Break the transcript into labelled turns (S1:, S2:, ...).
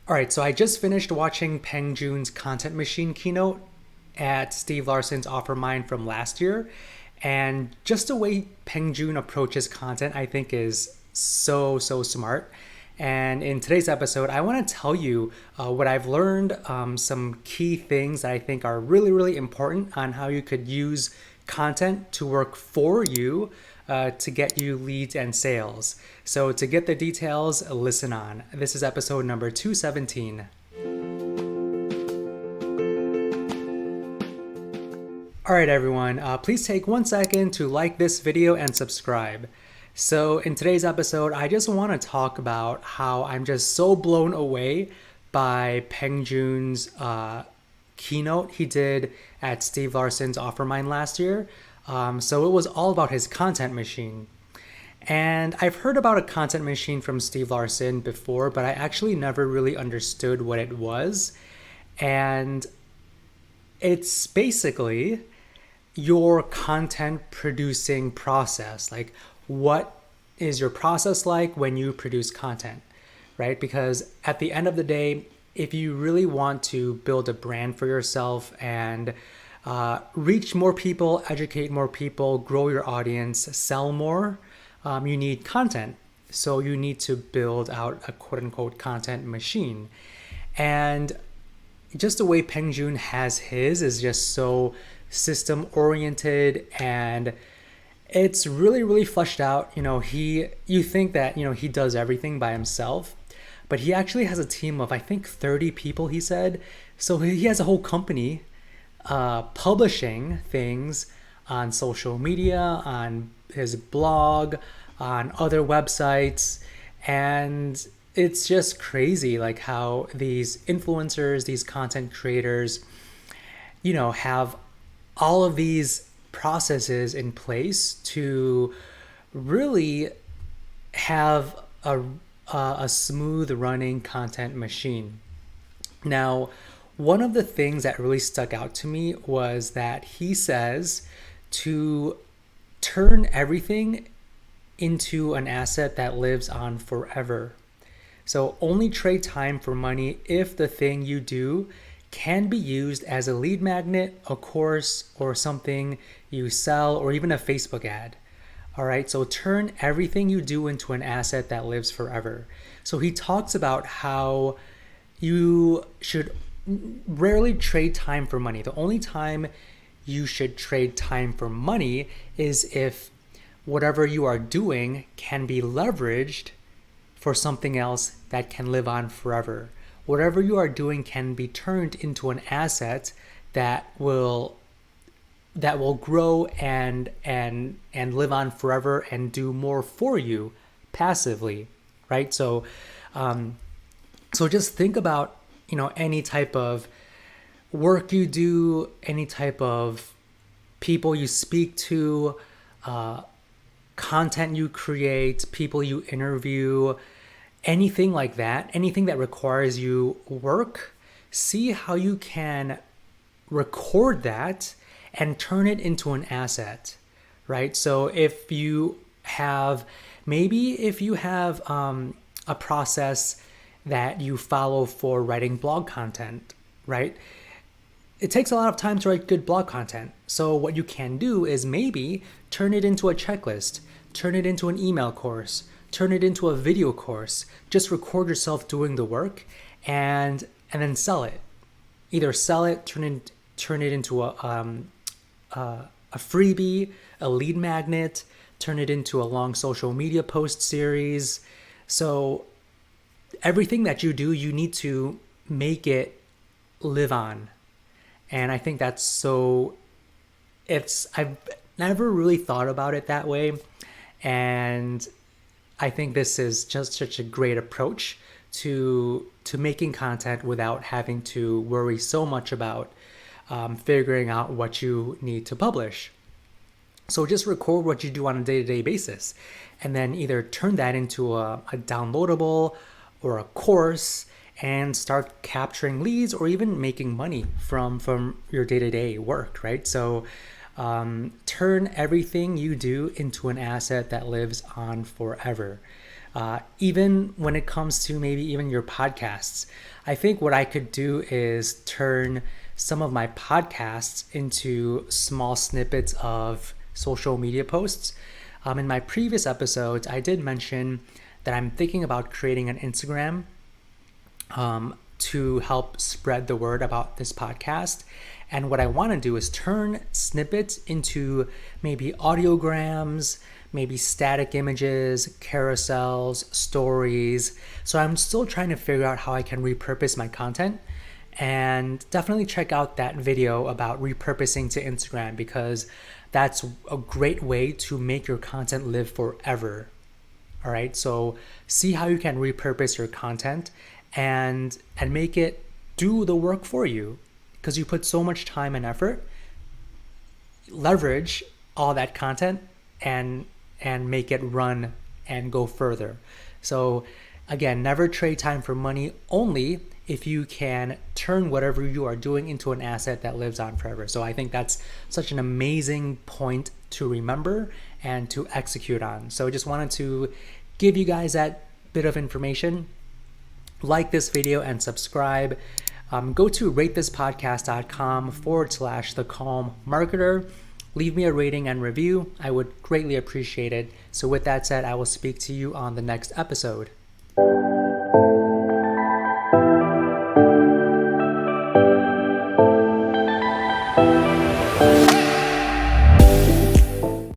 S1: All right, so I just finished watching Peng Joon's Content Machine keynote at Steve Larson's Offermind from last year. And just the way Peng Joon approaches content, I think is so smart. And in today's episode, I want to tell you what I've learned, some key things that I think are really important on how you could use content to work for you to get you leads and sales. So to get the details, listen on. This is episode number 217. All right, everyone, please take 1 second to like this video and subscribe. So in today's episode, I just want to talk about how I'm just so blown away by Peng Joon's keynote he did at Steve Larson's Offermind last year. So it was all about his content machine. And I've heard about a content machine from Steve Larson before, but I actually never really understood what it was. And it's basically your content producing process. Like, what is your process like when you produce content, right? Because at the end of the day, if you really want to build a brand for yourself and reach more people, educate more people, grow your audience, sell more, you need content. So you need to build out a quote unquote content machine. And just the way Peng Joon has his is just so system oriented, and it's really fleshed out. You think that, he does everything by himself, but he actually has a team of, I think, 30 people, he said. So he has a whole company publishing things on social media, on his blog, on other websites. And it's just crazy, like how these influencers, these content creators, have all of these processes in place to really have a smooth running content machine. Now, one of the things that really stuck out to me was that he says to turn everything into an asset that lives on forever. So only trade time for money if the thing you do can be used as a lead magnet, a course, or something you sell, or even a Facebook ad. All right, so turn everything you do into an asset that lives forever. So he talks about how you should rarely trade time for money. The only time you should trade time for money is if whatever you are doing can be leveraged for something else that can live on forever. Whatever you are doing can be turned into an asset that will grow and live on forever and do more for you passively, right? So just think about, any type of work you do, any type of people you speak to, content you create, people you interview, anything like that, anything that requires you work. See how you can record that and turn it into an asset, right? So if you have a process that you follow for writing blog content, right? It takes a lot of time to write good blog content. So what you can do is maybe turn it into a checklist, turn it into an email course, turn it into a video course. Just record yourself doing the work and then sell it. Either sell it, turn it into a freebie, a lead magnet, turn it into a long social media post series. So everything that you do, you need to make it live on. And I think that's I've never really thought about it that way. And I think this is just such a great approach to making content without having to worry so much about figuring out what you need to publish. So just record what you do on a day-to-day basis, and then either turn that into a downloadable or a course and start capturing leads or even making money from your day-to-day work, right? So turn everything you do into an asset that lives on forever. even when it comes to maybe even your podcasts. I think what I could do is turn some of my podcasts into small snippets of social media posts. In my previous episodes, I did mention that I'm thinking about creating an Instagram to help spread the word about this podcast. And what I want to do is turn snippets into maybe audiograms, maybe static images, carousels, stories. So I'm still trying to figure out how I can repurpose my content. And definitely check out that video about repurposing to Instagram, because that's a great way to make your content live forever. All right, so see how you can repurpose your content and make it do the work for you, because you put so much time and effort. Leverage all that content and make it run and go further. So again, never trade time for money, only if you can turn whatever you are doing into an asset that lives on forever. So I think that's such an amazing point to remember and to execute on. So I just wanted to give you guys that bit of information. Like this video and subscribe. Go to ratethispodcast.com/The Calm Marketer. Leave me a rating and review. I would greatly appreciate it. So with that said, I will speak to you on the next episode.